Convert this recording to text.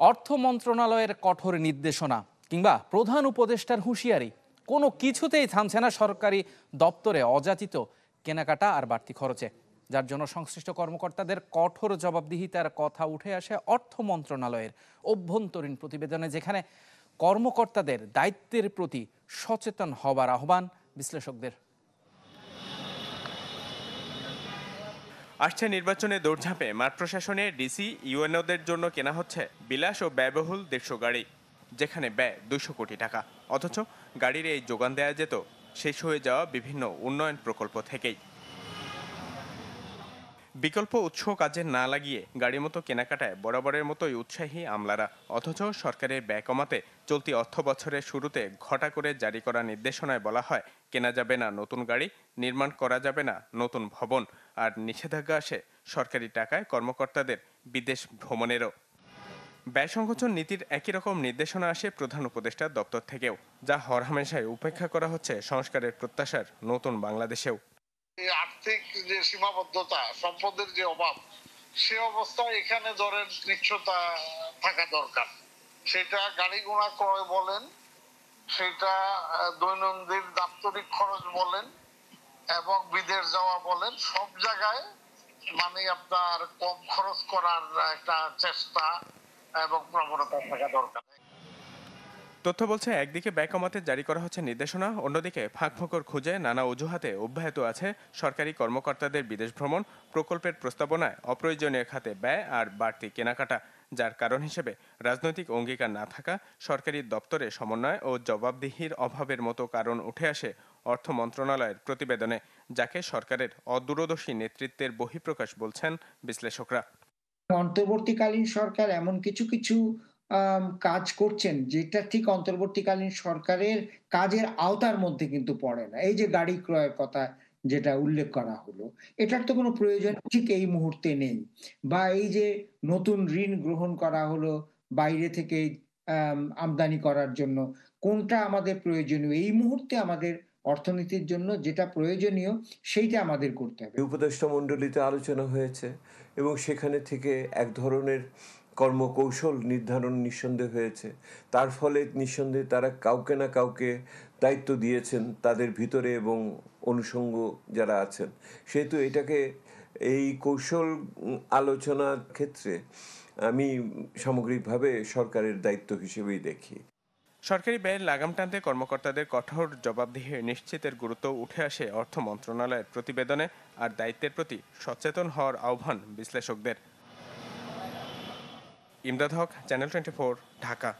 অর্থ মন্ত্রণালয়ের কঠোর নির্দেশনা কিংবা প্রধান উপদেষ্টার হুঁশিয়ারি কোনো কিছুতেই থামছে না সরকারি দপ্তরে অযাচিত কেনাকাটা আর বাড়তি খরচে, যার জন্য সংশ্লিষ্ট কর্মকর্তাদের কঠোর জবাবদিহিতার কথা উঠে আসে অর্থ মন্ত্রণালয়ের অভ্যন্তরীণ প্রতিবেদনে, যেখানে কর্মকর্তাদের দায়িত্বের প্রতি সচেতন হবার আহ্বান বিশ্লেষকদের। আসছে নির্বাচনে দৌড়ঝাঁপে মাঠ প্রশাসনে ডিসি ইউএনওদের জন্য কেনা হচ্ছে বিলাস ও ব্যয়বহুল 150 গাড়ি, যেখানে ব্যয় 200 কোটি টাকা। অথচ গাড়ির এই যোগান দেয়া যেত শেষ হয়ে যাওয়া বিভিন্ন উন্নয়ন প্রকল্প থেকেই। বিকল্প উৎস কাজে না লাগিয়ে গাড়ি মতো কেনাকাটায় বরাবরের মতোই উৎসাহী আমলারা। অথচ সরকারের ব্যয় কমাতে চলতি অর্থ বছরের শুরুতে ঘটা করে জারি করা নির্দেশনায় বলা হয় কেনা যাবে না নতুন গাড়ি, নির্মাণ করা যাবে না নতুন ভবন, আর নিষেধাজ্ঞা আসে সরকারি টাকায় কর্মকর্তাদের বিদেশ ভ্রমণেরও। ব্যয় সংকোচন নীতির একই রকম নির্দেশনা আসে প্রধান উপদেষ্টার দপ্তর থেকেও, যা হরহামেশায় উপেক্ষা করা হচ্ছে সংস্কারের প্রত্যাশার নতুন বাংলাদেশেও। আর্থিক যে সীমাবদ্ধতা, সম্পদের যে অভাব, সে অবস্থায় এখানে ধরেন নিশ্চয়তা থাকা দরকার। সেটা গাড়ি ঘোড়া ক্রয় বলেন, সেটা দৈনন্দিন দাপ্তরিক খরচ বলেন এবং বিদেশ যাওয়া বলেন, সব জায়গায় মানে আপনার কম খরচ করার একটা চেষ্টা এবং প্রবণতা থাকা দরকার। তথ্য বলছে একদিকে ব্যয় কমাতে জারি করা হচ্ছে নির্দেশনা, অন্যদিকে ফাঁকফোকর খুঁজে নানা অজুহাতে অব্যাহত আছে সরকারি কর্মকর্তাদের বিদেশ ভ্রমণ, প্রকল্পের প্রস্তাবনায় অপ্রয়োজনীয় খাতে ব্যয় আর বাড়তি কেনাকাটা, যার কারণ হিসেবে রাজনৈতিক অঙ্গীকার না থাকা, সরকারি দপ্তরে সমন্বয় ও জবাবদিহির অভাবের মতো কারণ উঠে আসে অর্থ মন্ত্রণালয়ের প্রতিবেদনে, যাকে সরকারের অদূরদর্শী নেতৃত্বের বহিঃপ্রকাশ বলছেন বিশ্লেষকরা। অন্তর্বর্তীকালীন সরকার এমন কিছু কিছু কাজ করছেন যেটা ঠিক অন্তর্বর্তীকালীন সরকারের কাজের আওতার মধ্যে কিন্তু পড়ে না। এই যে গাড়ি ক্রয়ের কথা যেটা উল্লেখ করা হলো, এটার তো কোনো প্রয়োজন ঠিক এই মুহূর্তে নেই। বা এই যে নতুন ঋণ গ্রহণ করা হলো বাইরে থেকে আমদানি করার জন্য, কোনটা আমাদের প্রয়োজনীয়? এই মুহূর্তে আমাদের অর্থনীতির জন্য যেটা প্রয়োজনীয় সেইটা আমাদের করতে হবে। উপদেষ্টা মণ্ডলীতে আলোচনা হয়েছে এবং সেখানে থেকে এক ধরনের কর্মকৌশল নির্ধারণ নিঃসন্দেহে হয়েছে। তার ফলে নিঃসন্দেহে তারা কাউকে না কাউকে দায়িত্ব দিয়েছেন তাদের ভিতরে এবং অনুষঙ্গ যারা আছেন, সেহেতু এটাকে এই কৌশল আলোচনার ক্ষেত্রে আমি সামগ্রিকভাবে সরকারের দায়িত্ব হিসেবেই দেখি। সরকারি ব্যয়ের লাগাম টানতে কর্মকর্তাদের কঠোর জবাবদিহি নিশ্চিতের গুরুত্ব উঠে আসে অর্থ মন্ত্রণালয়ের প্রতিবেদনে, আর দায়িত্বের প্রতি সচেতন হওয়ার আহ্বান বিশ্লেষকদের। ইমদাদ হক, চ্যানেল 24, ঢাকা।